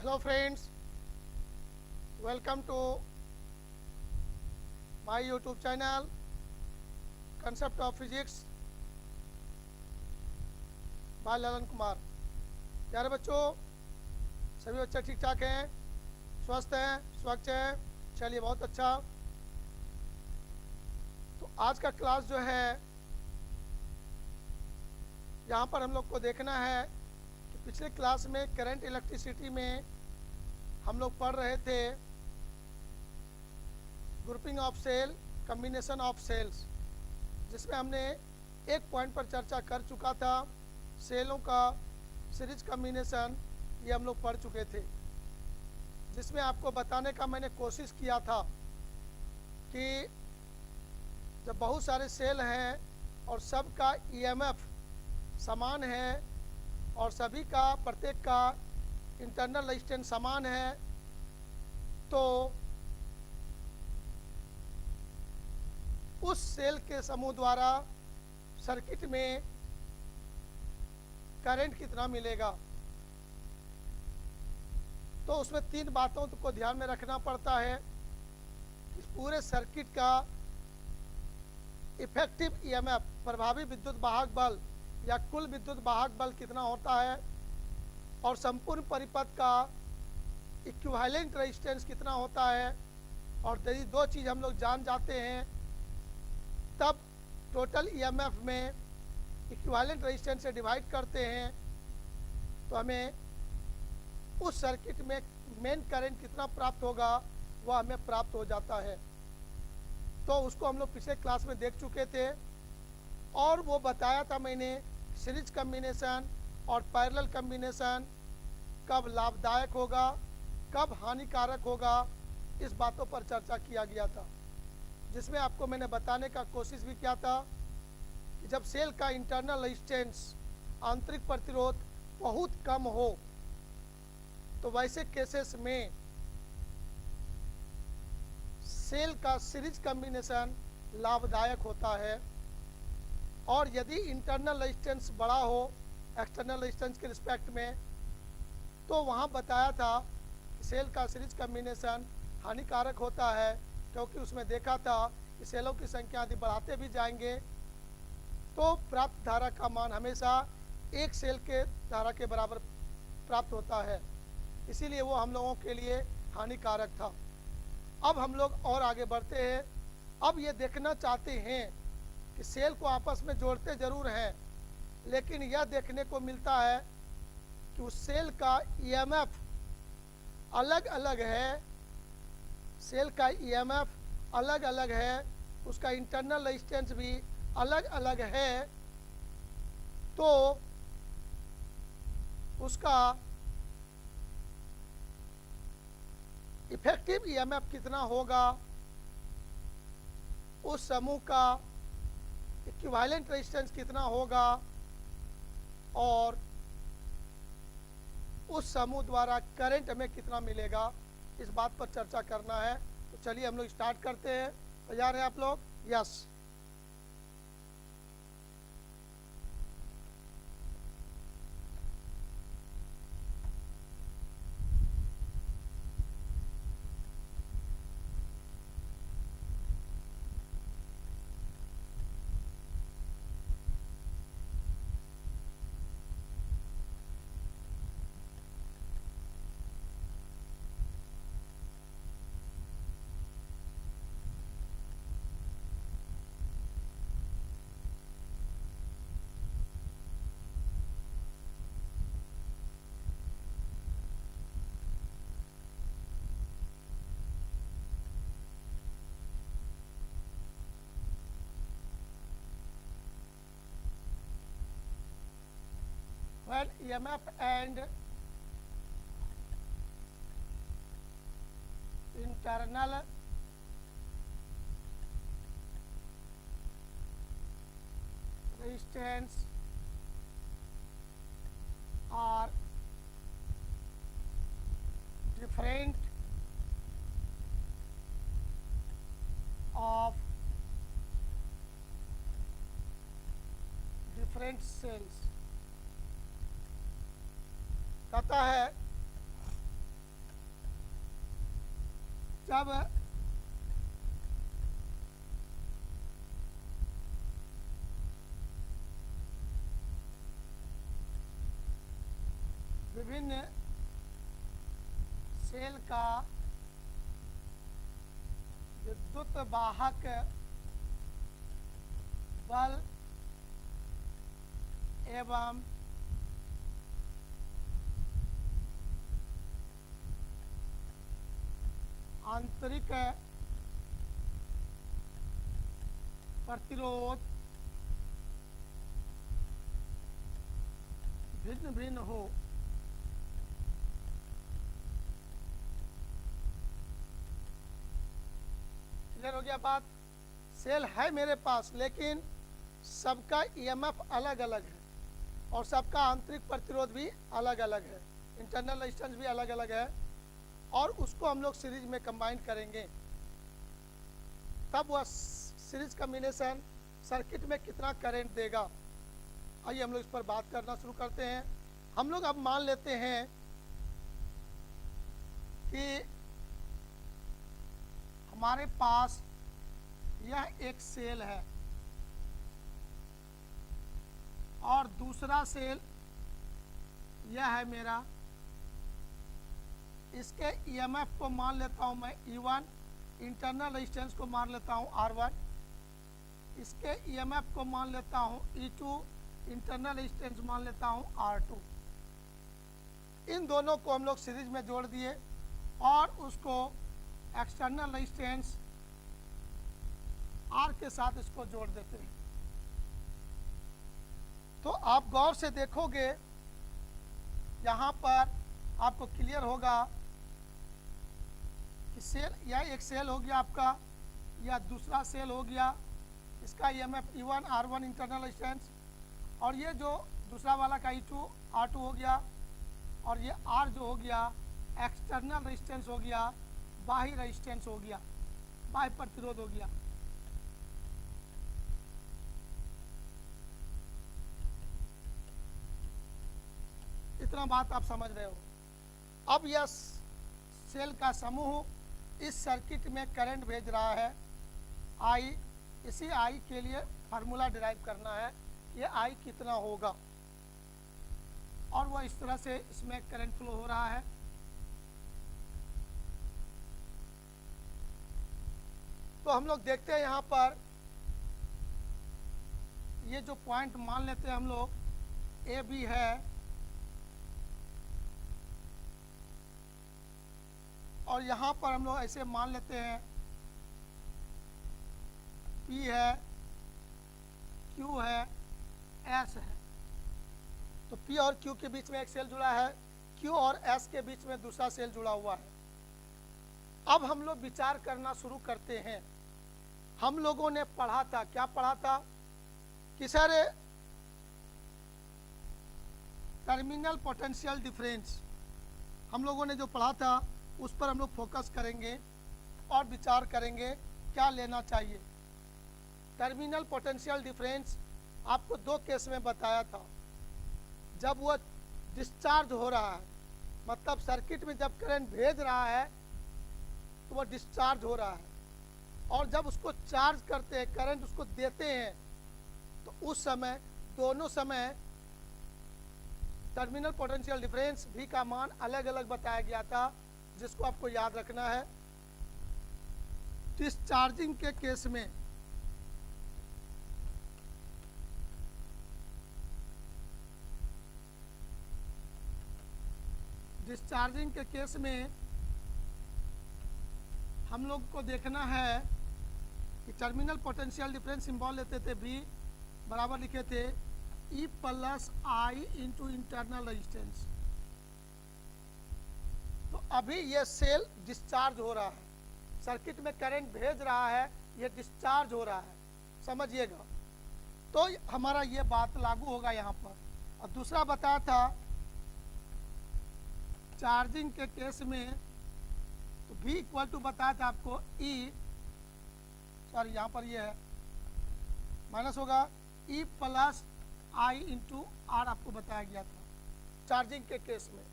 Hello friends, welcome to my YouTube channel Concept of Physics by Lalan Kumar. प्यारे बच्चों, सभी बच्चे ठीक ठाक हैं, स्वस्थ हैं, स्वच्छ हैं। चलिए, बहुत अच्छा। तो आज का क्लास जो है, यहाँ पर हम लोग को देखना है कि पिछले क्लास में करंट इलेक्ट्रिसिटी में हम लोग पढ़ रहे थे grouping of cell, combination of cells, जिसमें हमने एक पॉइंट पर चर्चा कर चुका था। सेलों का सीरीज कम्बिनेशन ये हम लोग पढ़ चुके थे, जिसमें आपको बताने का मैंने कोशिश किया था कि जब बहुत सारे सेल हैं और सबका ईएमएफ समान है और सभी का प्रत्येक का इंटरनल रेजिस्टेंस समान है, तो उस सेल के समूह द्वारा सर्किट में करंट कितना मिलेगा। तो उसमें तीन बातों को ध्यान में रखना पड़ता है। इस पूरे सर्किट का इफेक्टिव ईएमएफ, प्रभावी विद्युत वाहक बल या कुल विद्युत वाहक बल कितना होता है, और संपूर्ण परिपथ का इक्विवेलेंट रेजिस्टेंस कितना होता है। और यदि दो चीज़ हम लोग जान जाते हैं, तब टोटल ईएमएफ में इक्विवेलेंट रेजिस्टेंस से डिवाइड करते हैं, तो हमें उस सर्किट में मेन करंट कितना प्राप्त होगा वह हमें प्राप्त हो जाता है। तो उसको हम लोग पिछले क्लास में देख चुके थे और वो बताया था मैंने सीरीज कम्बिनेशन और पैरेलल कम्बिनेशन कब लाभदायक होगा, कब हानिकारक होगा, इस बातों पर चर्चा किया गया था, जिसमें आपको मैंने बताने का कोशिश भी किया था कि जब सेल का इंटरनल रेजिस्टेंस, आंतरिक प्रतिरोध बहुत कम हो, तो वैसे केसेस में सेल का सीरीज कम्बिनेशन लाभदायक होता है। और यदि इंटरनल रेजिस्टेंस बड़ा हो एक्सटर्नल रेजिस्टेंस के रिस्पेक्ट में, तो वहाँ बताया था कि सेल का सीरीज कम्बिनेशन हानिकारक होता है, क्योंकि उसमें देखा था कि सेलों की संख्या यदि बढ़ाते भी जाएंगे तो प्राप्त धारा का मान हमेशा एक सेल के धारा के बराबर प्राप्त होता है, इसीलिए वो हम लोगों के लिए हानिकारक था। अब हम लोग और आगे बढ़ते हैं। अब ये देखना चाहते हैं कि सेल को आपस में जोड़ते ज़रूर हैं, लेकिन यह देखने को मिलता है कि उस सेल का ईएमएफ अलग अलग है, सेल का ईएमएफ अलग अलग है, उसका इंटरनल रेजिस्टेंस भी अलग अलग है। तो उसका इफेक्टिव ईएमएफ कितना होगा, उस समूह का इक्विवेलेंट रेजिस्टेंस कितना होगा, और उस समूह द्वारा करंट हमें कितना मिलेगा, इस बात पर चर्चा करना है। तो चलिए हम लोग स्टार्ट करते हैं। तैयार हैं आप लोग? Yes. When EMF and internal resistance are different of different cells, कहता है जब विभिन्न सेल का विद्युत वाहक बल एवं आंतरिक प्रतिरोध भिन्न भिन्न हो, क्लियर हो गया बात। सेल है मेरे पास, लेकिन सबका ईएमएफ अलग अलग है और सबका आंतरिक प्रतिरोध भी अलग अलग है, इंटरनल रेजिस्टेंस भी अलग अलग है, और उसको हम लोग सीरीज में कंबाइन करेंगे, तब वह सीरीज कम्बिनेशन सर्किट में कितना करंट देगा। आइए हम लोग इस पर बात करना शुरू करते हैं। हम लोग अब मान लेते हैं कि हमारे पास यह एक सेल है और दूसरा सेल यह है मेरा। इसके ईएमएफ को मान लेता हूं मैं E1, इंटरनल रेजिस्टेंस को मान लेता हूं R1, इसके ईएमएफ को मान लेता हूं E2, इंटरनल रेजिस्टेंस मान लेता हूं R2। इन दोनों को हम लोग सीरीज में जोड़ दिए और उसको एक्सटर्नल रेजिस्टेंस R के साथ इसको जोड़ देते हैं। तो आप गौर से देखोगे, यहाँ पर आपको क्लियर होगा कि सेल, यह एक सेल हो गया आपका, या दूसरा सेल हो गया, इसका EMF E1 R1 internal resistance, और ये जो दूसरा वाला का E2 R2 हो गया, और ये R जो हो गया एक्सटर्नल रेजिस्टेंस हो गया, बाह्य रेजिस्टेंस हो गया, बाह्य प्रतिरोध हो गया। इतना बात आप समझ रहे हो। अब यह सेल का समूह इस सर्किट में करंट भेज रहा है I। इसी I के लिए फार्मूला डिराइव करना है, ये I कितना होगा, और वह इस तरह से इसमें करंट फ्लो हो रहा है। तो हम लोग देखते हैं यहाँ पर, ये जो पॉइंट मान लेते हैं हम लोग A B है, और यहाँ पर हम लोग ऐसे मान लेते हैं P है, Q है, S है। तो P और Q के बीच में एक सेल जुड़ा है, Q और S के बीच में दूसरा सेल जुड़ा हुआ है। अब हम लोग विचार करना शुरू करते हैं। हम लोगों ने पढ़ा था, क्या पढ़ा था कि सर टर्मिनल पोटेंशियल डिफरेंस, हम लोगों ने जो पढ़ा था उस पर हम लोग फोकस करेंगे और विचार करेंगे क्या लेना चाहिए। टर्मिनल पोटेंशियल डिफरेंस आपको दो केस में बताया था। जब वह डिस्चार्ज हो रहा है, मतलब सर्किट में जब करंट भेज रहा है तो वह डिस्चार्ज हो रहा है, और जब उसको चार्ज करते हैं, करंट उसको देते हैं, तो उस समय दोनों समय टर्मिनल पोटेंशियल डिफरेंस V का मान अलग अलग बताया गया था, जिसको आपको याद रखना है। डिस्चार्जिंग के केस में हम लोग को देखना है कि टर्मिनल पोटेंशियल डिफरेंस सिंबल लेते थे V बराबर लिखे थे E plus I into internal resistance. तो अभी ये सेल डिस्चार्ज हो रहा है, सर्किट में करंट भेज रहा है, ये डिस्चार्ज हो रहा है, समझिएगा। तो हमारा ये बात लागू होगा यहाँ पर। और दूसरा बताया था चार्जिंग के केस में, तो V इक्वल टू बताया था आपको E, सॉरी यहाँ पर ये है माइनस होगा, E plus I into R आपको बताया गया था चार्जिंग के केस में।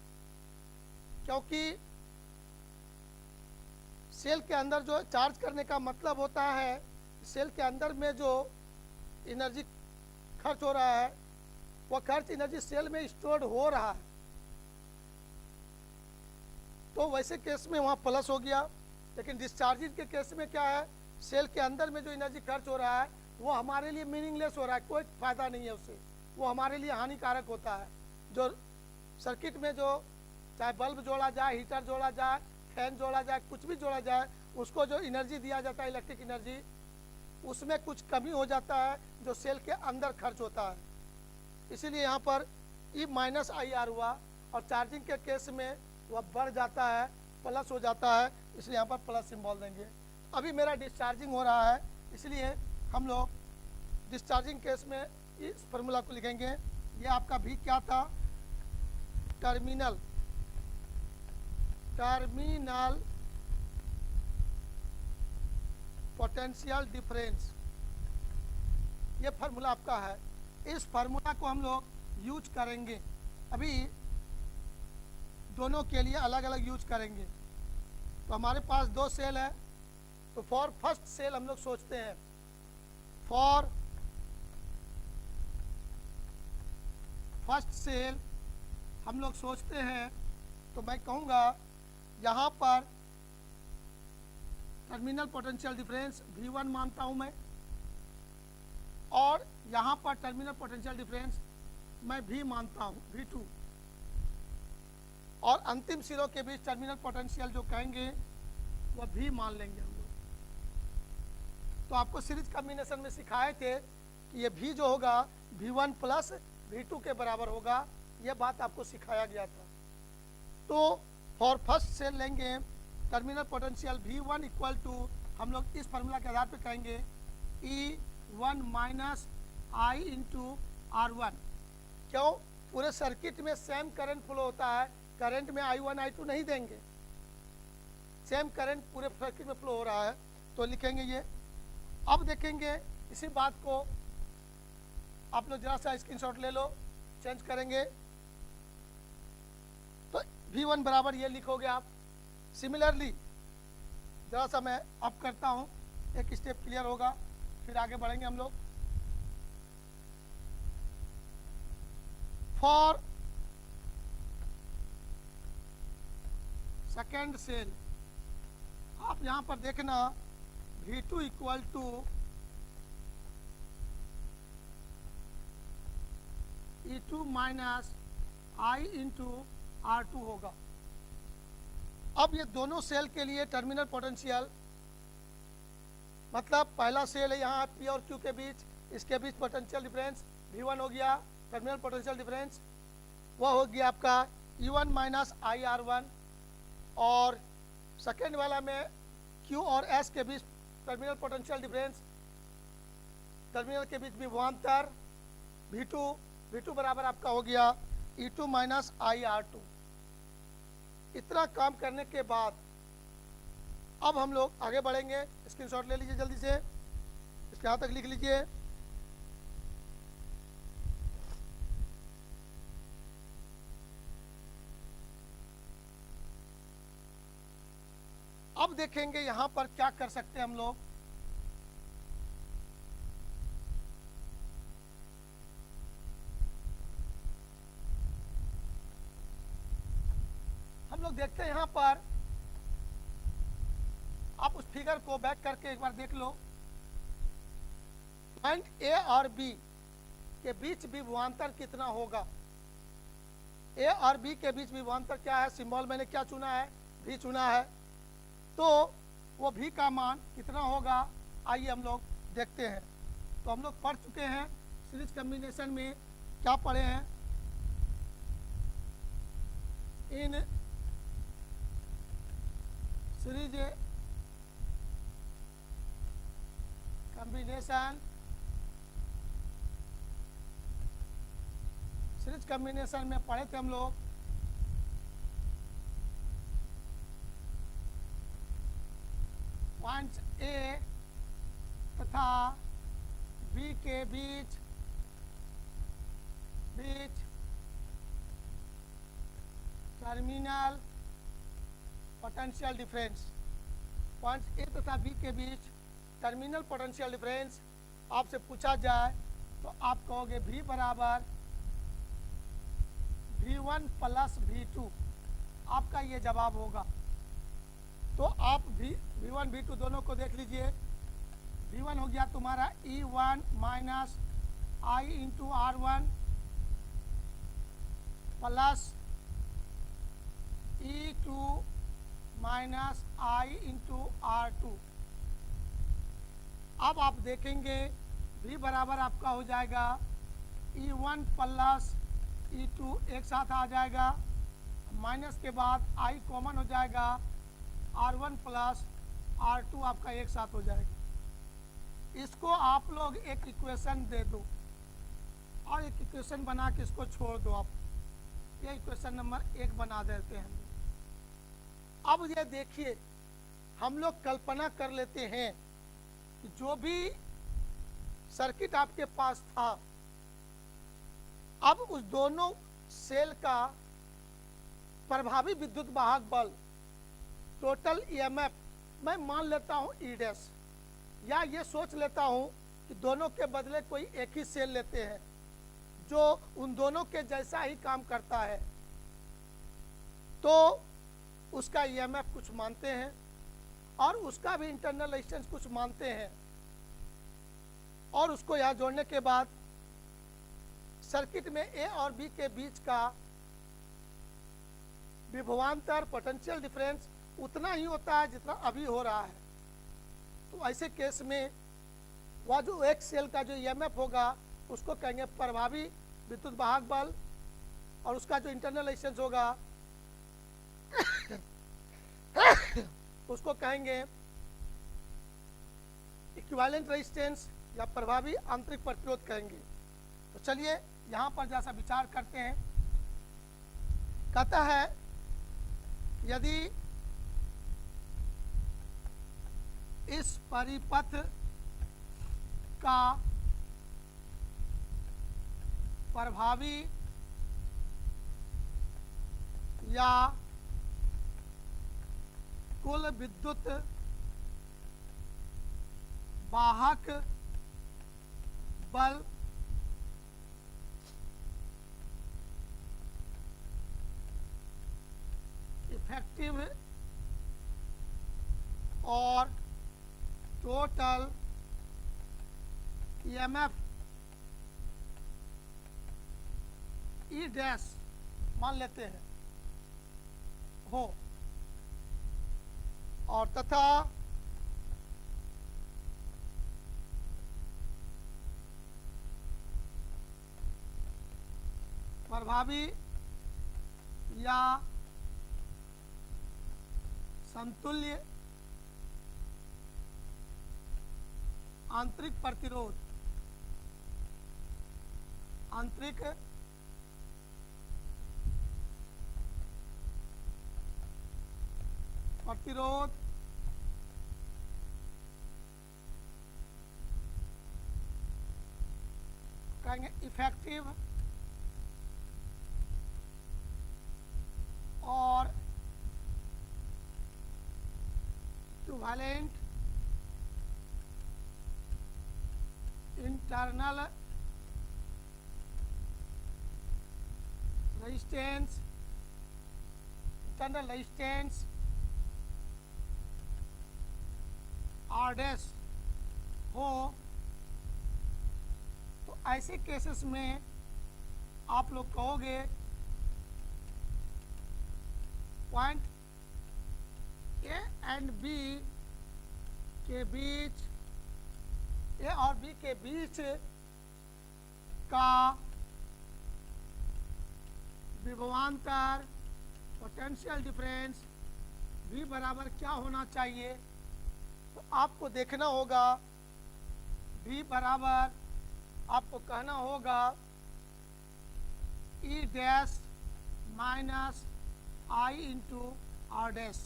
क्योंकि सेल के अंदर जो चार्ज करने का मतलब होता है, सेल के अंदर में जो एनर्जी खर्च हो रहा है वह खर्च एनर्जी सेल में स्टोर्ड हो रहा है, तो वैसे केस में वहाँ प्लस हो गया। लेकिन डिस्चार्जिंग के केस में क्या है, सेल के अंदर में जो एनर्जी खर्च हो रहा है वो हमारे लिए मीनिंगलेस हो रहा है, कोई फायदा नहीं है उससे, वो हमारे लिए हानिकारक होता है। जो सर्किट में जो चाहे बल्ब जोड़ा जाए, हीटर जोड़ा जाए, फैन जोड़ा जाए, कुछ भी जोड़ा जाए, उसको जो एनर्जी दिया जाता है इलेक्ट्रिक एनर्जी, उसमें कुछ कमी हो जाता है जो सेल के अंदर खर्च होता है। इसीलिए यहाँ पर ई माइनस आई आर हुआ, और चार्जिंग के केस में वह बढ़ जाता है, प्लस हो जाता है, इसलिए यहाँ पर प्लस सिंबल देंगे। अभी मेरा डिस्चार्जिंग हो रहा है, इसलिए हम लोग डिस्चार्जिंग केस में इस फार्मूला को लिखेंगे। ये आपका भी क्या था, टर्मिनल पोटेंशियल डिफरेंस, ये फार्मूला आपका है। इस फार्मूला को हम लोग यूज करेंगे, अभी दोनों के लिए अलग अलग यूज करेंगे। तो हमारे पास दो सेल है, तो फॉर फर्स्ट सेल हम लोग सोचते हैं, फॉर फर्स्ट सेल हम लोग सोचते हैं, तो मैं कहूँगा यहाँ पर टर्मिनल पोटेंशियल डिफरेंस V1 मानता हूँ मैं, और यहाँ पर टर्मिनल पोटेंशियल डिफरेंस मैं V मानता हूँ, V2, और अंतिम सिरों के बीच टर्मिनल पोटेंशियल जो कहेंगे वह V मान लेंगे हम लोग। तो आपको सीरीज कॉम्बिनेशन में सिखाए थे कि ये V जो होगा V1 प्लस V2 के बराबर होगा, यह बात आपको सिखाया गया था। तो फॉर फर्स्ट सेल लेंगे terminal potential V1 equal to, हम लोग इस फार्मूला के आधार पर कहेंगे E1 minus I into R1। क्यों, पूरे सर्किट में सेम करंट फ्लो होता है, करंट में I1 I2 नहीं देंगे, सेम करंट पूरे सर्किट में फ्लो हो रहा है, तो लिखेंगे ये। अब देखेंगे इसी बात को आप लोग जरा सा स्क्रीनशॉट ले लो, चेंज करेंगे तो V1 बराबर ये लिखोगे आप। सिमिलरली जरा सा मैं अब करता हूँ, एक स्टेप क्लियर होगा, फिर आगे बढ़ेंगे हम लोग। फॉर सेकेंड सेल आप यहाँ पर देखना V2 equal to E2 minus I into R2 होगा। अब ये दोनों सेल के लिए टर्मिनल पोटेंशियल, मतलब पहला सेल है यहाँ P और Q के बीच, इसके बीच पोटेंशियल डिफरेंस V1 हो गया, टर्मिनल पोटेंशियल डिफरेंस वह हो गया आपका E1 माइनस IR1, और सेकेंड वाला में Q और S के बीच टर्मिनल पोटेंशियल डिफरेंस, टर्मिनल के बीच विभवांतर V2 बराबर आपका हो गया E2 माइनस IR2। इतना काम करने के बाद अब हम लोग आगे बढ़ेंगे। स्क्रीनशॉट ले लीजिए जल्दी से, इसके यहाँ तक लिख लीजिए। अब देखेंगे यहाँ पर क्या कर सकते हैं हम लोग। हम लोग देखते हैं यहाँ पर, आप उस फिगर को बैक करके एक बार देख लो। पॉइंट ए और बी के बीच विभवांतर कितना होगा, ए और बी के बीच विभवांतर क्या है, सिंबल मैंने क्या चुना है, भी चुना है, तो वो भी का मान कितना होगा, आइए हम लोग देखते हैं। तो हम लोग पढ़ चुके हैं सीरीज कॉम्बिनेशन में, क्या पढ़े हैं, in series combination, series combination में पढ़े थे हम लोग पॉइंट ए तथा बी के बीच terminal potential difference, points A तथा बी के बीच टर्मिनल पोटेंशियल डिफरेंस आपसे पूछा जाए तो आप कहोगे V बराबर V1 प्लस V2, आपका ये जवाब होगा। तो आप V1 V2 दोनों को देख लीजिए। V1 हो गया तुम्हारा E1 minus I into R1 plus E2 minus I into R2। अब आप देखेंगे V बराबर आपका हो जाएगा E1 प्लस E2 एक साथ आ जाएगा, माइनस के बाद I कॉमन हो जाएगा, R1 प्लस R2 आपका एक साथ हो जाएगा। इसको आप लोग एक इक्वेशन दे दो और एक इक्वेशन बना के इसको छोड़ दो। आप ये इक्वेशन नंबर 1 बना देते हैं। अब ये देखिए, हम लोग कल्पना कर लेते हैं कि जो भी सर्किट आपके पास था, अब उस दोनों सेल का प्रभावी विद्युत वाहक बल टोटल ईएमएफ मैं मान लेता हूं ई डैश, या ये सोच लेता हूं कि दोनों के बदले कोई एक ही सेल लेते हैं जो उन दोनों के जैसा ही काम करता है, तो उसका ईएमएफ कुछ मानते हैं और उसका भी इंटरनल रेजिस्टेंस कुछ मानते हैं, और उसको यहाँ जोड़ने के बाद सर्किट में ए और बी के बीच का विभवांतर पोटेंशियल डिफरेंस उतना ही होता है जितना अभी हो रहा है। तो ऐसे केस में वह जो एक सेल का जो ईएमएफ होगा उसको कहेंगे प्रभावी विद्युत वाहक बल, और उसका जो इंटरनल रेजिस्टेंस होगा उसको कहेंगे इक्विवेलेंट रेजिस्टेंस या प्रभावी आंतरिक प्रतिरोध कहेंगे। तो चलिए यहाँ पर जैसा विचार करते हैं। कहता है यदि इस परिपथ का प्रभावी या कुल विद्युत वाहक बल इफेक्टिव और टोटल ईएमएफ ई डैश मान लेते हैं हो, और तथा प्रभावी या समतुल्य आंतरिक प्रतिरोध, आंतरिक प्रतिरोध कहेंगे इफेक्टिव और equivalent internal resistance, internal resistance R dash हो, तो ऐसे केसेस में आप लोग कहोगे पॉइंट ए एंड बी के बीच, ए और बी के बीच का विभवांतर पोटेंशियल डिफरेंस V बराबर क्या होना चाहिए। तो आपको देखना होगा V बराबर आपको कहना होगा E dash minus I into R dash.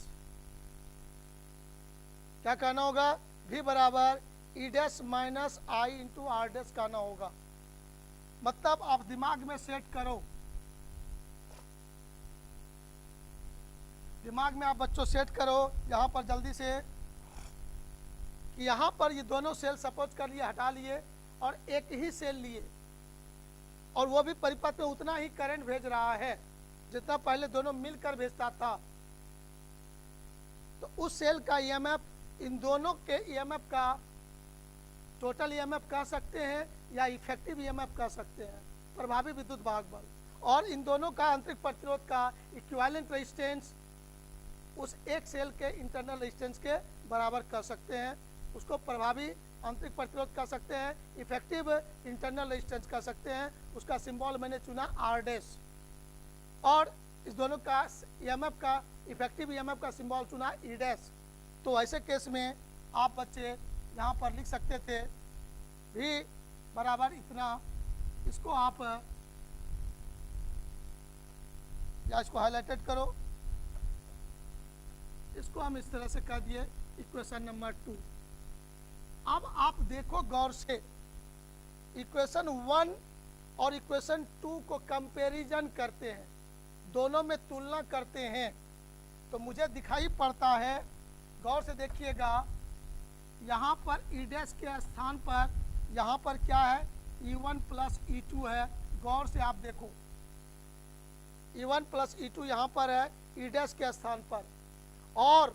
क्या कहना होगा? V बराबर E dash minus I into R dash कहना होगा। मतलब आप दिमाग में सेट करो, दिमाग में आप बच्चों सेट करो यहाँ पर जल्दी से। कि यहाँ पर ये दोनों सेल सपोज कर लिए, हटा लिए और एक ही सेल लिए, और वो भी परिपथ में उतना ही करंट भेज रहा है जितना पहले दोनों मिलकर भेजता था, तो उस सेल का ईएमएफ इन दोनों के ईएमएफ का टोटल ईएमएफ कह सकते हैं या इफेक्टिव ईएमएफ कह सकते हैं, प्रभावी विद्युत वाहक बल। और इन दोनों का आंतरिक प्रतिरोध का इक्विवेलेंट रेजिस्टेंस उस एक सेल के इंटरनल रेजिस्टेंस के बराबर कर सकते हैं, उसको प्रभावी आंतरिक प्रतिरोध कर सकते हैं, इफेक्टिव इंटरनल रेजिस्टेंस कर सकते हैं। उसका सिंबल मैंने चुना आर डैश, और इस दोनों का ईएमएफ का इफेक्टिव ईएमएफ का सिंबल चुना ई डैश। तो ऐसे केस में आप बच्चे यहाँ पर लिख सकते थे भी बराबर इतना, इसको आप या इसको हाईलाइटेड करो, इसको हम इस तरह से कर दिए इक्वेशन नंबर 2। अब आप देखो गौर से, इक्वेशन 1 और इक्वेशन 2 को कंपैरिजन करते हैं, दोनों में तुलना करते हैं, तो मुझे दिखाई पड़ता है, गौर से देखिएगा, यहाँ पर ई डैश के स्थान पर यहाँ पर क्या है, E1 प्लस E2 है। गौर से आप देखो, E1 प्लस E2 यहाँ पर है ई डैश के स्थान पर, और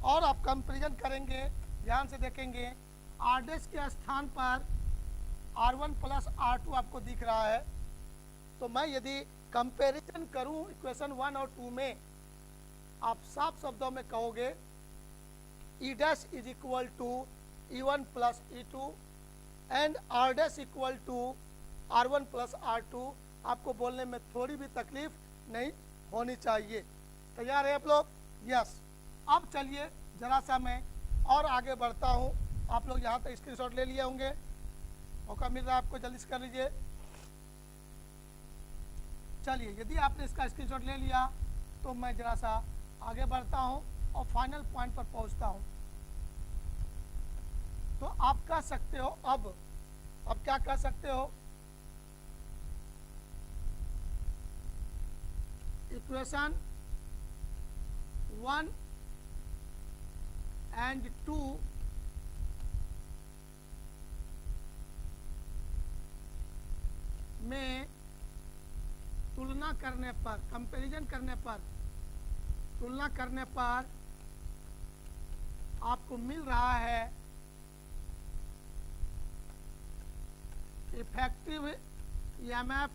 आप कंपैरिजन करेंगे, ध्यान से देखेंगे, आर डैश के स्थान पर R1 प्लस R2 आपको दिख रहा है। तो मैं यदि कंपैरिजन करूं इक्वेशन 1 और 2 में, आप साफ शब्दों में कहोगे E dash is equal to E1 plus E2 and R dash equal to R1 plus R2। आपको बोलने में थोड़ी भी तकलीफ नहीं होनी चाहिए। तैयार है आप लोग? यस। अब चलिए जरा सा मैं और आगे बढ़ता हूँ। आप लोग यहाँ तक स्क्रीनशॉट ले लिए होंगे, मौका मिल रहा है आपको, जल्दी से कर लीजिए। चलिए, यदि आपने इसका स्क्रीनशॉट ले लिया तो मैं जरा सा आगे बढ़ता हूँ और फाइनल पॉइंट पर पहुँचता हूँ। तो आप कह सकते हो, अब क्या कह सकते हो, इक्वेशन 1 एंड 2 में तुलना करने पर, कंपैरिजन करने पर, तुलना करने पर आपको मिल रहा है effective EMF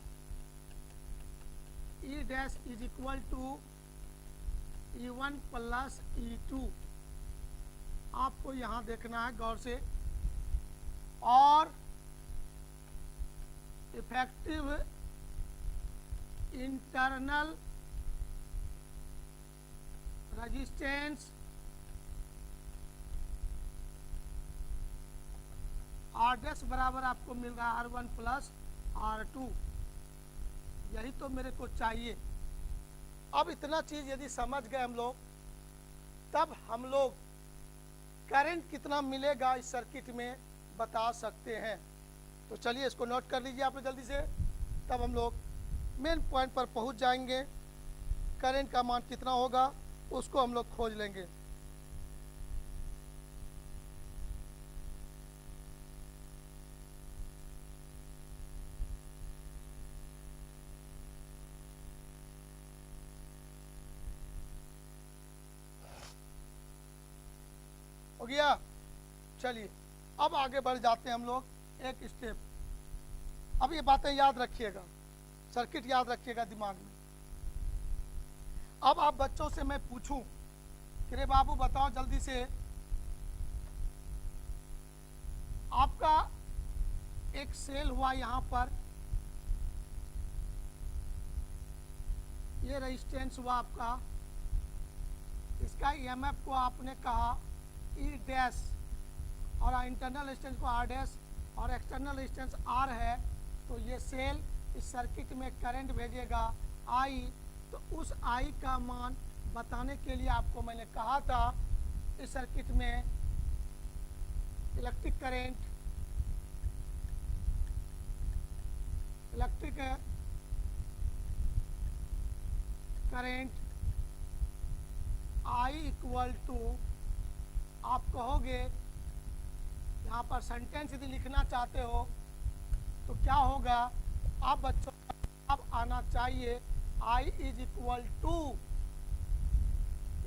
E dash is equal to E1 plus E2। आपको यहाँ देखना है गौर से, और effective internal resistance R dash बराबर आपको मिल रहा है R1 प्लस R2। यही तो मेरे को चाहिए। अब इतना चीज़ यदि समझ गए हम लोग, तब हम लोग करंट कितना मिलेगा इस सर्किट में बता सकते हैं। तो चलिए इसको नोट कर लीजिए आप लोग जल्दी से, तब हम लोग मेन पॉइंट पर पहुंच जाएंगे। करंट का मान कितना होगा उसको हम लोग खोज लेंगे। हो गया? चलिए अब आगे बढ़ जाते हैं हम लोग एक स्टेप। अब ये बातें याद रखिएगा, सर्किट याद रखिएगा दिमाग में। अब आप बच्चों से मैं पूछूं कि रे बाबू बताओ जल्दी से, आपका एक सेल हुआ यहाँ पर, ये रेजिस्टेंस हुआ आपका, इसका ईएमएफ को आपने कहा ई डैश, और इंटरनल रेजिस्टेंस को आर डैश, और एक्सटर्नल रेजिस्टेंस आर है। तो ये सेल इस सर्किट में करंट भेजेगा आई। तो उस आई का मान बताने के लिए आपको मैंने कहा था, इस सर्किट में electric current I equal to, आप कहोगे यहाँ पर सेंटेंस यदि लिखना चाहते हो तो क्या होगा, अब बच्चों अब आना चाहिए I is equal to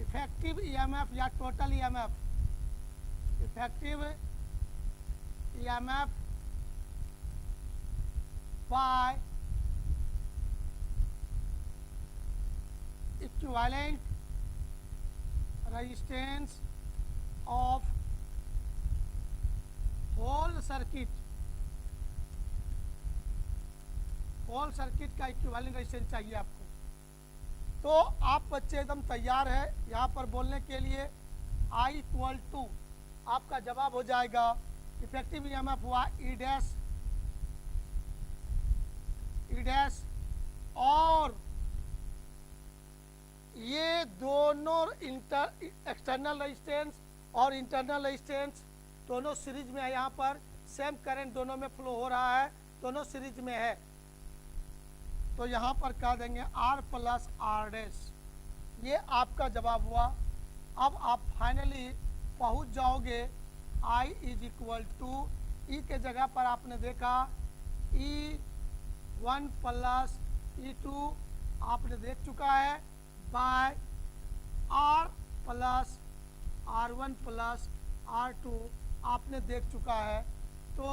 effective EMF या total EMF, effective EMF by equivalent resistance of whole circuit, whole circuit का इक्विवेलेंट रेजिस्टेंस चाहिए आपको। तो आप बच्चे एकदम तैयार है यहाँ पर बोलने के लिए। I इक्वल टू आपका जवाब हो जाएगा इफेक्टिव ईएमएफ हुआ ई डैश और ये दोनों एक्सटर्नल रेजिस्टेंस और इंटरनल रेजिस्टेंस दोनों सीरीज में है। यहाँ पर सेम करंट दोनों में फ्लो हो रहा है, दोनों सीरीज में है, तो यहाँ पर कह देंगे R प्लस आर डैश। ये आपका जवाब हुआ। अब आप फाइनली पहुँच जाओगे I इज इक्वल टू ई के जगह पर आपने देखा E1 प्लस E2 आपने देख चुका है bye R plus R1 plus R2 आपने देख चुका है। तो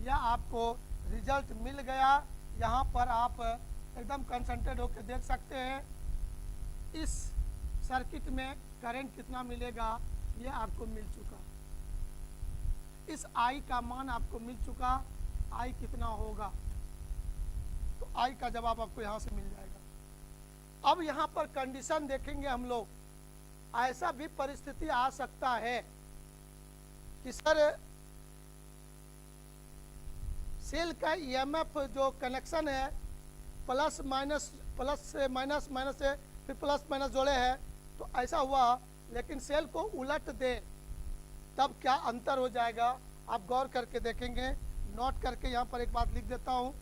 यह आपको रिजल्ट मिल गया। यहाँ पर आप एकदम कंसंट्रेट होकर देख सकते हैं इस सर्किट में करंट कितना मिलेगा, ये आपको मिल चुका। इस I का मान आपको मिल चुका, I कितना होगा, तो I का जवाब आपको यहाँ से मिल जाएगा। अब यहाँ पर कंडीशन देखेंगे हम लोग। ऐसा भी परिस्थिति आ सकता है कि सर सेल का ईएमएफ जो कनेक्शन है प्लस से माइनस से फिर प्लस माइनस जोड़े हैं, तो ऐसा हुआ, लेकिन सेल को उलट दे तब क्या अंतर हो जाएगा, आप गौर करके देखेंगे। नोट करके यहाँ पर एक बात लिख देता हूँ,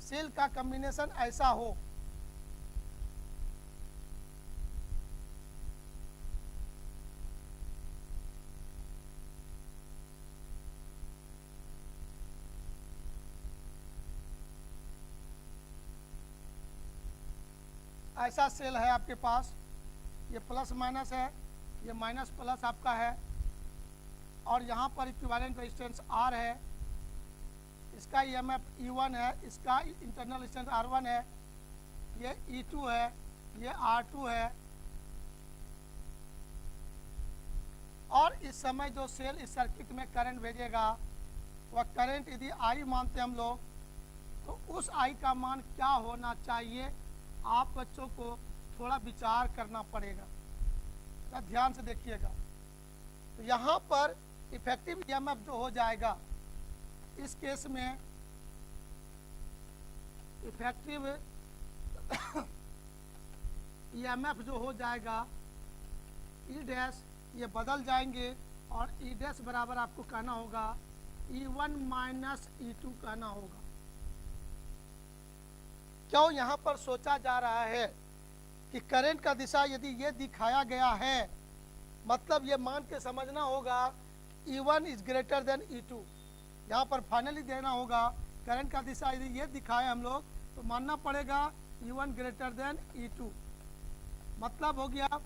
सेल का कॉम्बिनेशन ऐसा हो, ऐसा सेल है आपके पास, ये प्लस माइनस है, ये माइनस प्लस आपका है, और यहाँ पर इक्विवेलेंट रेजिस्टेंस R है, इसका ईएमएफ E1 है, इसका इंटरनल रेजिस्टेंस R1 है, ये E2 है, ये R2 है। और इस समय जो सेल इस सर्किट में करंट भेजेगा वह करंट यदि I मानते हम लोग, तो उस I का मान क्या होना चाहिए, आप बच्चों को थोड़ा विचार करना पड़ेगा। तो ध्यान से देखिएगा। तो यहाँ पर इफेक्टिव ईएमएफ जो हो जाएगा, इस केस में इफेक्टिव ईएमएफ जो हो जाएगा ई डैश, ये बदल जाएंगे और ई डैश बराबर आपको कहना होगा E1 माइनस E2 कहना होगा। क्यों यहाँ पर सोचा जा रहा है कि करंट का दिशा यदि ये दिखाया गया है, मतलब ये मान के समझना होगा E1 is greater than E2। यहाँ पर फाइनली देना होगा करंट का दिशा यदि ये दिखाए हम लोग, तो मानना पड़ेगा E1 ग्रेटर देन E2, मतलब हो गया।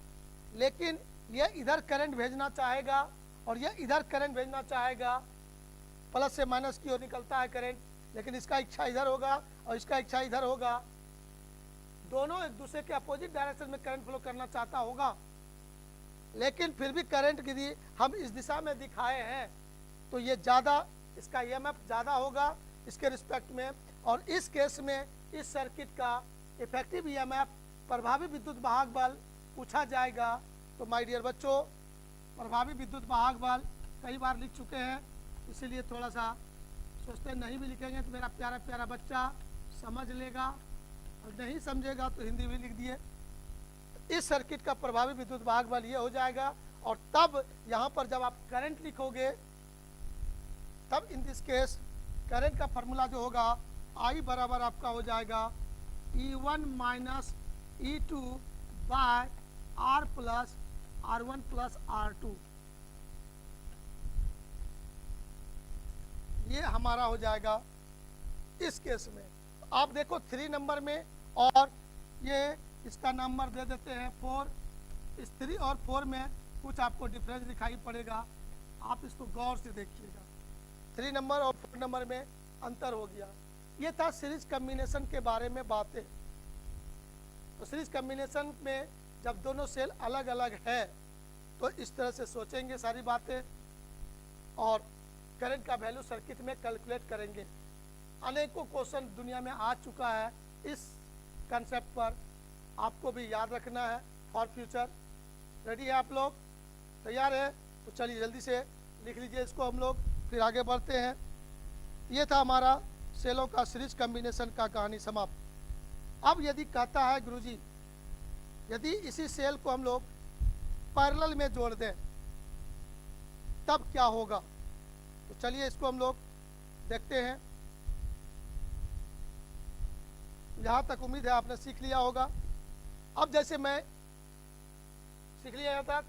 लेकिन ये इधर करंट भेजना चाहेगा और ये इधर करंट भेजना चाहेगा, प्लस से माइनस की ओर निकलता है करंट, लेकिन इसका इच्छा इधर होगा और इसका इच्छा इधर होगा, दोनों एक दूसरे के अपोजिट डायरेक्शन में करंट फ्लो करना चाहता होगा। लेकिन फिर भी करंट यदि हम इस दिशा में दिखाए हैं तो ये ज़्यादा, इसका ईएमएफ ज़्यादा होगा इसके रिस्पेक्ट में। और इस केस में इस सर्किट का इफेक्टिव ईएमएफ प्रभावी विद्युत वाहक बल पूछा जाएगा। तो माय डियर बच्चों, प्रभावी विद्युत वाहक बल कई बार लिख चुके हैं, इसीलिए थोड़ा सा सोचते नहीं भी लिखेंगे तो मेरा प्यारा प्यारा बच्चा समझ लेगा, और नहीं समझेगा तो हिंदी भी लिख दिए। इस सर्किट का प्रभावी विद्युत वाहक बल ये हो जाएगा। और तब यहाँ पर जब आप करंट लिखोगे, तब इन दिस केस करंट का फॉर्मूला जो होगा I बराबर आपका हो जाएगा E1 minus E2 by R plus R1 plus R2। ये हमारा हो जाएगा इस केस में। आप देखो 3 नंबर में, और ये इसका नंबर दे देते हैं 4। इस 3 और 4 में कुछ आपको डिफरेंस दिखाई पड़ेगा, आप इसको गौर से देखिएगा। 3 नंबर और 4 नंबर में अंतर हो गया। ये था सीरीज कम्बिनेशन के बारे में बातें। तो सीरीज कम्बिनेशन में जब दोनों सेल अलग अलग है तो इस तरह से सोचेंगे सारी बातें, और करंट का वैल्यू सर्किट में कैलकुलेट करेंगे। अनेकों क्वेश्चन दुनिया में आ चुका है इस कंसेप्ट पर, आपको भी याद रखना है फॉर फ्यूचर। रेडी है आप लोग? तैयार है? तो चलिए जल्दी से लिख लीजिए इसको, हम लोग फिर आगे बढ़ते हैं। ये था हमारा सेलों का सीरीज कम्बिनेशन का कहानी समाप्त। अब यदि कहता है गुरुजी, यदि इसी सेल को हम लोग पैरेलल में जोड़ दें तब क्या होगा? तो चलिए इसको हम लोग देखते हैं। यहाँ तक उम्मीद है आपने सीख लिया होगा। अब जैसे मैं सीख लिया था,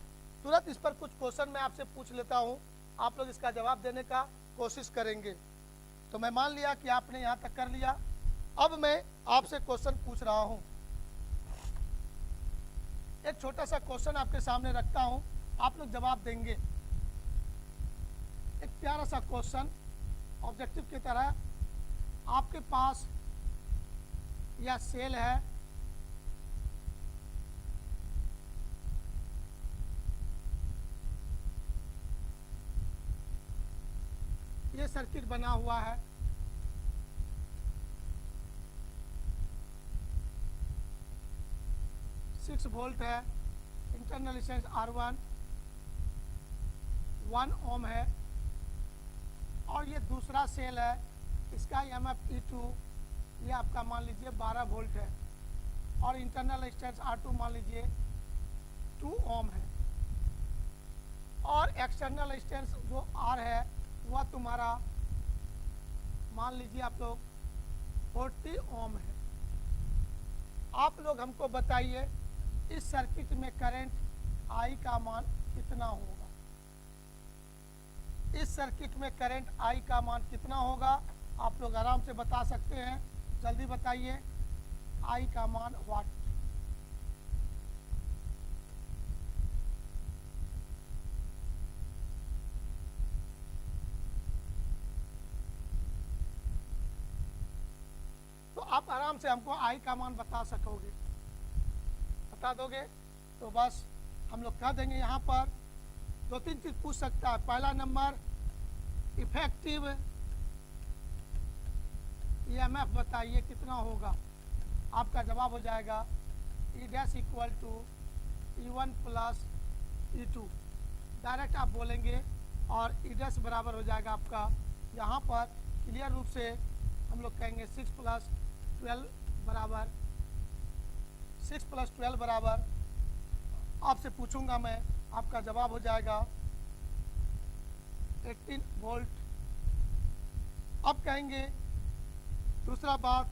तुरंत इस पर कुछ क्वेश्चन मैं आपसे पूछ लेता हूँ, आप लोग इसका जवाब देने का कोशिश करेंगे। तो मैं मान लिया कि आपने यहाँ तक कर लिया। अब मैं आपसे क्वेश्चन पूछ रहा हूँ। एक छोटा सा क्वेश्चन आपके सामने रखता हूँ, आप लोग जवाब देंगे। एक प्यारा सा क्वेश्चन ऑब्जेक्टिव की तरह। आपके पास यह सेल है, ये सर्किट बना हुआ है, सिक्स वोल्ट है, इंटरनल रेजिस्टेंस R1 1 ओम है, और ये दूसरा सेल है, इसका EMF E2 ये आपका मान लीजिए 12 वोल्ट है, और इंटरनल रेजिस्टेंस R2 मान लीजिए 2 ओम है, और एक्सटर्नल रेजिस्टेंस जो R है वह तुम्हारा मान लीजिए आप लोग 40 ओम है। आप लोग हमको बताइए इस सर्किट में करंट I का मान कितना होगा? इस सर्किट में करंट I का मान कितना होगा? आप लोग आराम से बता सकते हैं, जल्दी बताइए। I का मान वाट? तो आप आराम से हमको I का मान बता सकोगे, बता दोगे तो बस हम लोग कह देंगे। यहाँ पर 2-3 चीज पूछ सकता है। पहला नंबर, इफेक्टिव EMF बताइए कितना होगा? आपका जवाब हो जाएगा E dash equal to E1 plus E2। Direct आप बोलेंगे, और E डैश बराबर हो जाएगा आपका, यहाँ पर क्लियर रूप से हम लोग कहेंगे 6 प्लस 12 बराबर, 6 प्लस 12 बराबर, आपसे पूछूंगा मैं, आपका जवाब हो जाएगा 18 वोल्ट। अब कहेंगे दूसरा बात,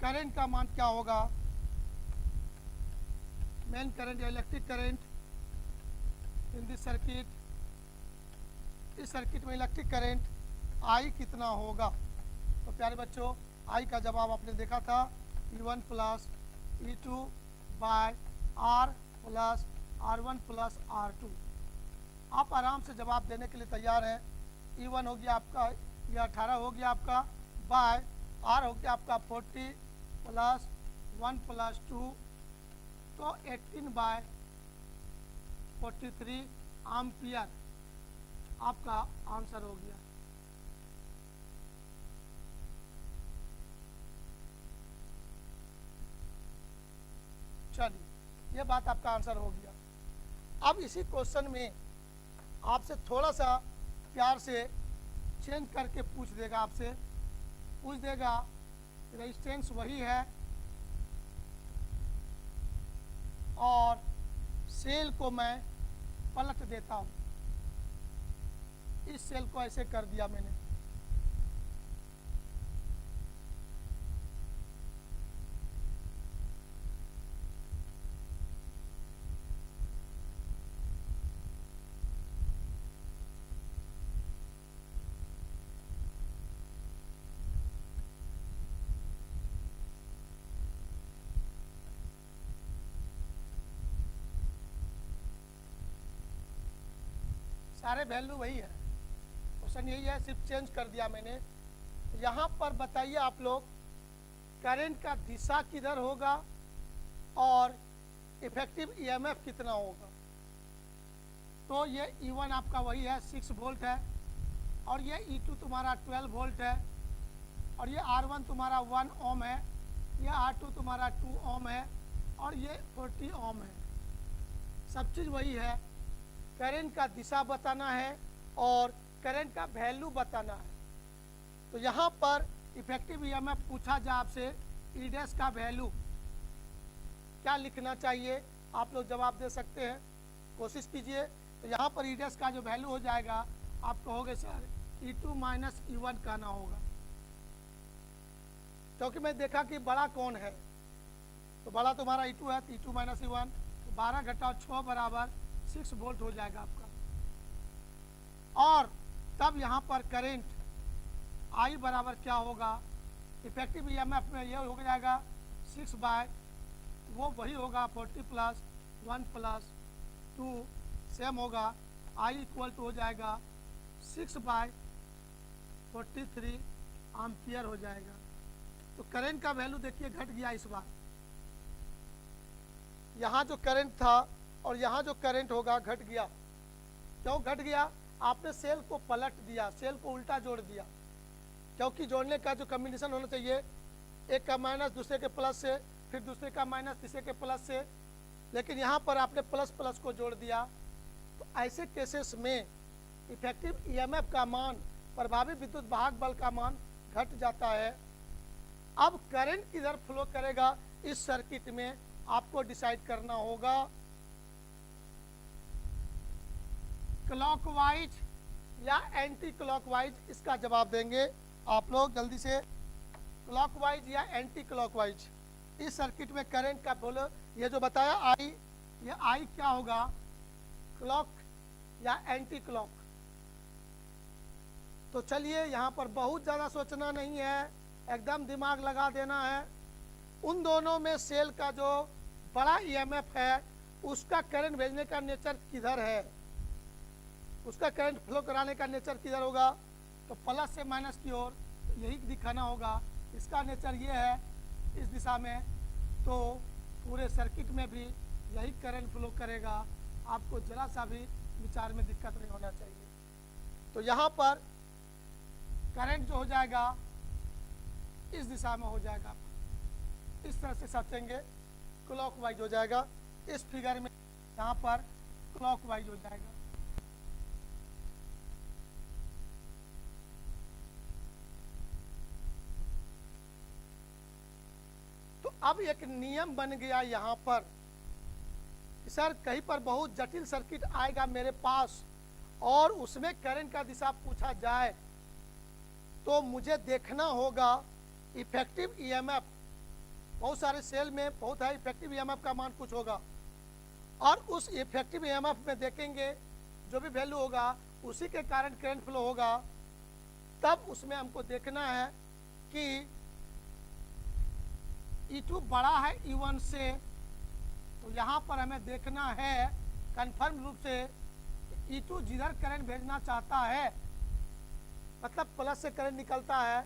करंट का मान क्या होगा? मेन करंट या electric current in this circuit, इस सर्किट में इलेक्ट्रिक करंट I कितना होगा? तो प्यारे बच्चों, I का जवाब आपने देखा था E1 plus E2 by R plus R1 plus R2। आप आराम से जवाब देने के लिए तैयार हैं। E1 हो गया आपका, यह 18 हो गया आपका, बाय R हो गया आपका 40 प्लस 1 प्लस 2, तो 18 बाय 43 एम्पियर आपका आंसर हो गया। चलिए, ये बात आपका आंसर हो गया। अब इसी क्वेश्चन में आपसे थोड़ा सा प्यार से चेंज करके पूछ देगा, आपसे पूछ देगा रेजिस्टेंस वही है और सेल को मैं पलट देता हूँ। इस सेल को ऐसे कर दिया मैंने, सारे वैल्यू वही है, क्वेश्चन यही है, सिर्फ चेंज कर दिया मैंने। यहाँ पर बताइए आप लोग करंट का दिशा किधर होगा और इफेक्टिव ईएमएफ कितना होगा। तो ये E1 आपका वही है 6 वोल्ट है, और ये E2 तुम्हारा 12 वोल्ट है, और ये R1 तुम्हारा 1 ओम है, ये R2 तुम्हारा 2 ओम है, और ये 40 ओम है। सब चीज़ वही है, करंट का दिशा बताना है और करंट का वैल्यू बताना है। तो यहाँ पर इफेक्टिव ईएमएफ पूछा जाए आपसे, ई डैश का वैल्यू क्या लिखना चाहिए, आप लोग जवाब दे सकते हैं, कोशिश कीजिए। तो यहाँ पर ई डैश का जो वैल्यू हो जाएगा आप कहोगे सर E2 माइनस E1 कहना होगा, क्योंकि मैं देखा कि बड़ा कौन है, तो बड़ा तुम्हारा E2 है, तो E2 माइनस E1, तो 12 घटाओ 6 बराबर 6 वोल्ट हो जाएगा आपका। और तब यहाँ पर करंट I बराबर क्या होगा, इफेक्टिव ईएमएफ में ये हो जाएगा 6 बाय वो वही होगा 40 प्लस 1 प्लस 2 सेम होगा, I इक्वल टू हो जाएगा 6 बाय 43 एम्पियर हो जाएगा। तो करंट का वैल्यू देखिए घट गया इस बार, यहाँ जो करंट था और यहाँ जो करंट होगा घट गया। क्यों घट गया, आपने सेल को पलट दिया, सेल को उल्टा जोड़ दिया, क्योंकि जोड़ने का जो कम्बिनेशन होना चाहिए, एक का माइनस दूसरे के प्लस से, फिर दूसरे का माइनस तीसरे के प्लस से, लेकिन यहाँ पर आपने प्लस प्लस को जोड़ दिया। तो ऐसे केसेस में इफेक्टिव ईएमएफ का मान, प्रभावी विद्युत वाहक बल का मान घट जाता है। अब करंट किधर फ्लो करेगा इस सर्किट में आपको डिसाइड करना होगा, क्लॉकवाइज या एंटी क्लॉकवाइज, इसका जवाब देंगे आप लोग जल्दी से। क्लॉकवाइज या एंटी क्लॉकवाइज, इस सर्किट में करंट का बोलो, ये जो बताया आई, ये आई क्या होगा, क्लॉक या एंटी क्लॉक। तो चलिए यहाँ पर बहुत ज़्यादा सोचना नहीं है, एकदम दिमाग लगा देना है। उन दोनों में सेल का जो बड़ा ईएमएफ है उसका करंट भेजने का नेचर किधर है, उसका करंट फ्लो कराने का नेचर किधर होगा, तो प्लस से माइनस की ओर यही दिखाना होगा। इसका नेचर ये है इस दिशा में, तो पूरे सर्किट में भी यही करंट फ्लो करेगा, आपको जरा सा भी विचार में दिक्कत नहीं होना चाहिए। तो यहाँ पर करंट जो हो जाएगा इस दिशा में हो जाएगा, इस तरह से सोचेंगे क्लॉकवाइज हो जाएगा। इस फिगर में यहाँ पर क्लॉकवाइज हो जाएगा। तो अब एक नियम बन गया यहाँ पर, सर कहीं पर बहुत जटिल सर्किट आएगा मेरे पास और उसमें करंट का दिशा पूछा जाए तो मुझे देखना होगा इफेक्टिव ईएमएफ, बहुत सारे सेल में बहुत है इफेक्टिव ईएमएफ का मान कुछ होगा, और उस इफेक्टिव ईएमएफ में देखेंगे जो भी वैल्यू होगा उसी के कारण करंट फ्लो होगा। तब उसमें हमको देखना है कि E2 बड़ा है E1 से, तो यहाँ पर हमें देखना है कन्फर्म रूप से E2 जिधर करंट भेजना चाहता है, मतलब प्लस से करंट निकलता है,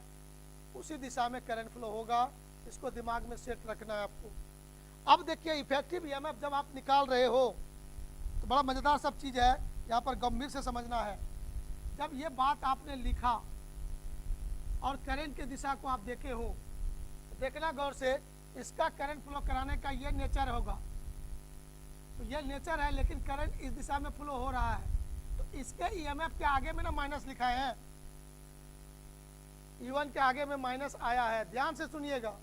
उसी दिशा में करंट फ्लो होगा। इसको दिमाग में सेट रखना है आपको। अब देखिए इफेक्टिव ईएमएफ जब आप निकाल रहे हो तो बड़ा मज़ेदार सब चीज़ है, यहाँ पर गंभीर से समझना है। जब ये बात आपने लिखा और करंट की दिशा को आप देखे हो, देखना गौर से, इसका करंट फ्लो कराने का ये नेचर होगा, तो ये नेचर है, लेकिन करंट इस दिशा में फ्लो हो रहा है, तो इसके ईएमएफ के आगे में ना माइनस लिखा है, E1 के आगे में माइनस आया है, ध्यान से सुनिएगा।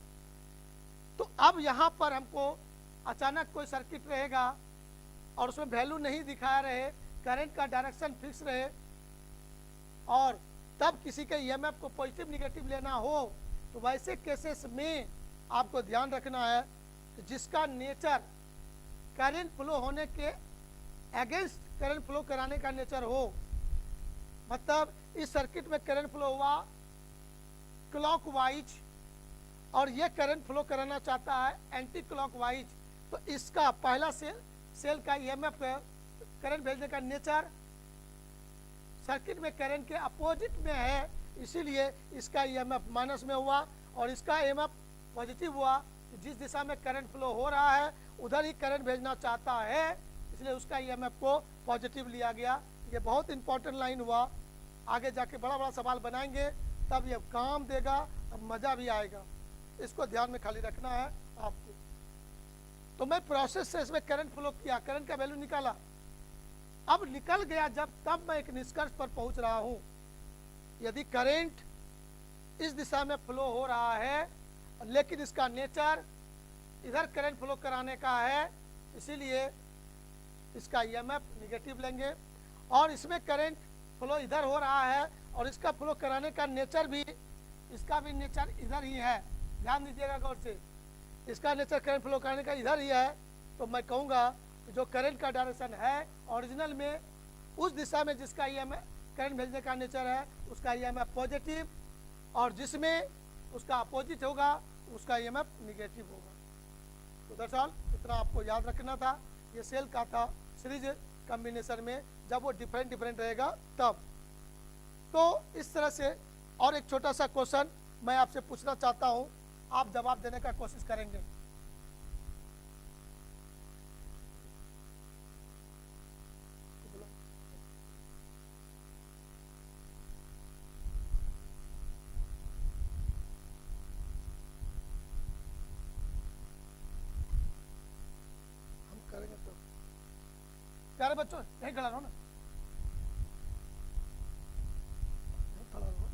तो अब यहाँ पर हमको अचानक कोई सर्किट रहेगा और उसमें वैल्यू नहीं दिखा रहे, करंट का डायरेक्शन फिक्स रहे, और तब किसी के ईएमएफ को पॉजिटिव निगेटिव लेना हो, तो वैसे केसेस में आपको ध्यान रखना है कि जिसका नेचर करंट फ्लो होने के अगेंस्ट करंट फ्लो कराने का नेचर हो, मतलब इस सर्किट में करंट फ्लो हुआ क्लॉकवाइज और ये करंट फ्लो कराना चाहता है एंटी क्लॉकवाइज, तो इसका पहला सेल का ईएमएफ करंट भेजने का नेचर सर्किट में करंट के अपोजिट में है, इसीलिए इसका ईएमएफ माइनस में हुआ और इसका ईएमएफ पॉजिटिव हुआ। जिस दिशा में करंट फ्लो हो रहा है उधर ही करंट भेजना चाहता है, इसलिए उसका ईएमएफ को पॉजिटिव लिया गया। ये बहुत इंपॉर्टेंट लाइन हुआ, आगे जाके बड़ा बड़ा सवाल बनाएंगे तब ये काम देगा, अब मज़ा भी आएगा। इसको ध्यान में खाली रखना है आपको। तो मैं प्रोसेस से इसमें करंट फ्लो किया, करंट का वैल्यू निकाला। अब निकल गया जब, तब मैं एक निष्कर्ष पर पहुंच रहा हूं। यदि करंट इस दिशा में फ्लो हो रहा है लेकिन इसका नेचर इधर करंट फ्लो कराने का है, इसीलिए इसका ईएमएफ निगेटिव लेंगे। और इसमें करंट फ्लो इधर हो रहा है और इसका फ्लो कराने का नेचर भी, इसका भी नेचर इधर ही है, ध्यान दीजिएगा गौर से। इसका नेचर करंट फ्लो कराने का इधर ही है, तो मैं कहूँगा कि जो करंट का डायरेक्शन है ओरिजिनल में उस दिशा में जिसका ईएमएफ करंट भेजने का नेचर है उसका ईएमएफ पॉजिटिव, और जिसमें उसका अपोजिट होगा उसका ईएमएफ निगेटिव होगा। तो दरअसल इतना आपको याद रखना था। ये सेल का था सीरीज कॉम्बिनेशन में, जब वो डिफरेंट रहेगा तब। तो इस तरह से और एक छोटा सा क्वेश्चन मैं आपसे पूछना चाहता हूँ, आप जवाब देने का कोशिश करेंगे। करेंगे तो प्यारे बच्चों यहीं खड़ा रहो ना, यहीं खड़ा रहो,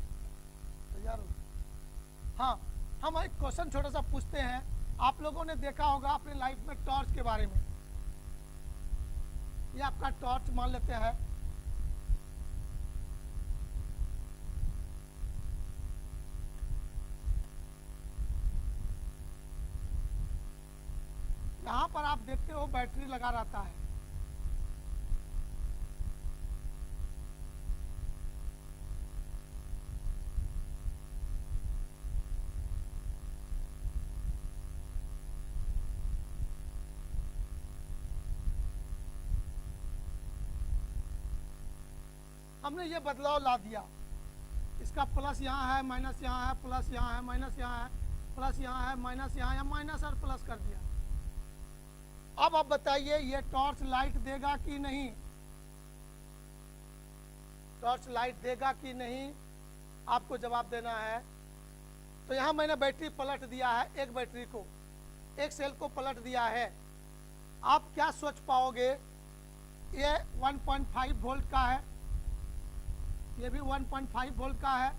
तैयार हो। हाँ, हम एक क्वेश्चन छोटा सा पूछते हैं। आप लोगों ने देखा होगा अपने लाइफ में टॉर्च के बारे में। ये आपका टॉर्च मान लेते हैं। यहाँ पर आप देखते हो बैटरी लगा रहता है। हमने ये बदलाव ला दिया, इसका प्लस यहाँ है, माइनस यहाँ है, प्लस यहाँ है, माइनस यहाँ है, प्लस यहाँ है, माइनस यहाँ है, माइनस और प्लस कर दिया। अब आप बताइए ये टॉर्च लाइट देगा कि नहीं? टॉर्च लाइट देगा कि नहीं, आपको जवाब देना है। तो यहाँ मैंने बैटरी पलट दिया है, एक बैटरी को, एक सेल को पलट दिया है। आप क्या सोच पाओगे? ये 1.5 वोल्ट का है, ये भी 1.5 वोल्ट का है,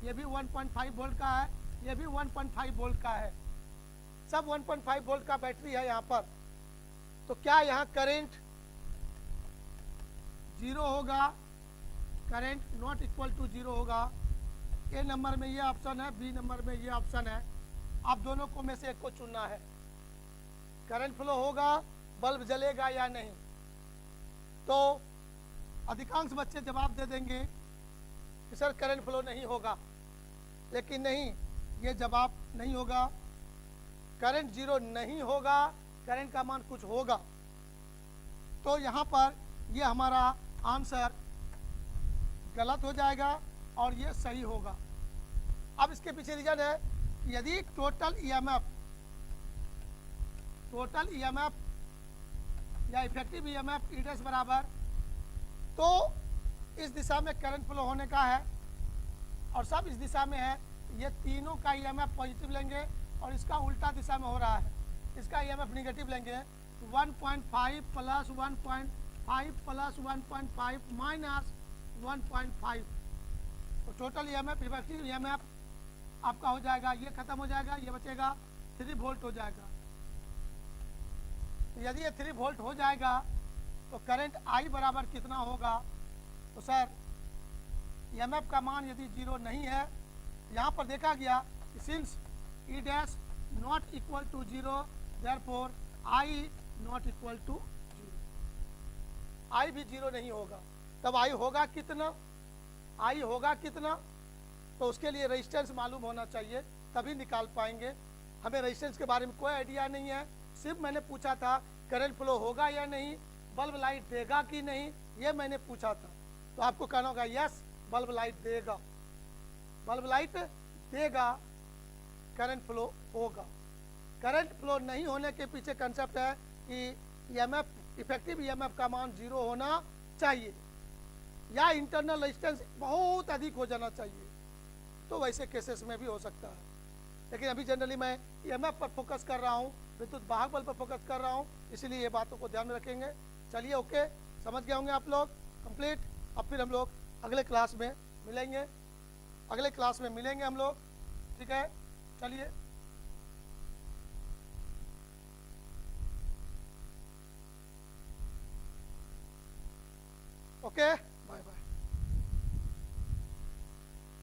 ये भी 1.5 वोल्ट का है, ये भी 1.5 वोल्ट का है, सब 1.5 वोल्ट का बैटरी है यहाँ पर। तो क्या यहाँ करंट जीरो होगा? Current not equal to zero होगा। ए नंबर में ये ऑप्शन है, बी नंबर में ये ऑप्शन है, आप दोनों को में से एक को चुनना है। करंट फ्लो होगा, बल्ब जलेगा या नहीं? तो अधिकांश बच्चे जवाब दे देंगे कि सर करंट फ्लो नहीं होगा, लेकिन नहीं, ये जवाब नहीं होगा। करंट जीरो नहीं होगा, करंट का मान कुछ होगा। तो यहाँ पर ये हमारा आंसर गलत हो जाएगा और ये सही होगा। अब इसके पीछे रीजन है कि यदि टोटल ईएमएफ या इफेक्टिव ईएमएफ ईडस बराबर, तो इस दिशा में करंट फ्लो होने का है और सब इस दिशा में है, ये तीनों का ईएमएफ पॉजिटिव लेंगे और इसका उल्टा दिशा में हो रहा है, इसका ईएमएफ निगेटिव लेंगे। 1.5 प्लस 1.5 प्लस 1.5 माइनस 1.5, तो टोटल ईएमएफ इफेक्टिव ईएमएफ आपका हो जाएगा, ये खत्म हो जाएगा, ये बचेगा 3 वोल्ट हो जाएगा। यदि ये 3 वोल्ट हो जाएगा तो करंट आई बराबर कितना होगा? तो सर ईएमएफ का मान यदि जीरो नहीं है, यहाँ पर देखा गया कि since E dash not equal to zero, therefore I not equal to zero, I भी जीरो नहीं होगा। तब आई होगा कितना? आई होगा कितना? तो उसके लिए रेजिस्टेंस मालूम होना चाहिए, तभी निकाल पाएंगे। हमें रेजिस्टेंस के बारे में कोई आइडिया नहीं है, सिर्फ मैंने पूछा था करंट फ्लो होगा या नहीं, बल्ब लाइट देगा कि नहीं, ये मैंने पूछा था। तो आपको कहना होगा यस बल्ब लाइट देगा, बल्ब लाइट देगा, करंट फ्लो होगा। करंट फ्लो नहीं होने के पीछे कंसेप्ट है कि ईएमएफ इफेक्टिव ईएमएफ का मान 0 होना चाहिए या इंटरनल रेजिस्टेंस बहुत अधिक हो जाना चाहिए, तो वैसे केसेस में भी हो सकता है। लेकिन अभी जनरली मैं ईएमएफ पर फोकस कर रहा हूँ, विद्युत वाहक बल पर फोकस कर रहा हूँ, इसीलिए ये बातों को ध्यान में रखेंगे। चलिए ओके, समझ गए होंगे आप लोग कंप्लीट। अब फिर हम लोग अगले क्लास में मिलेंगे, अगले क्लास में मिलेंगे हम लोग, ठीक है। चलिए ओके।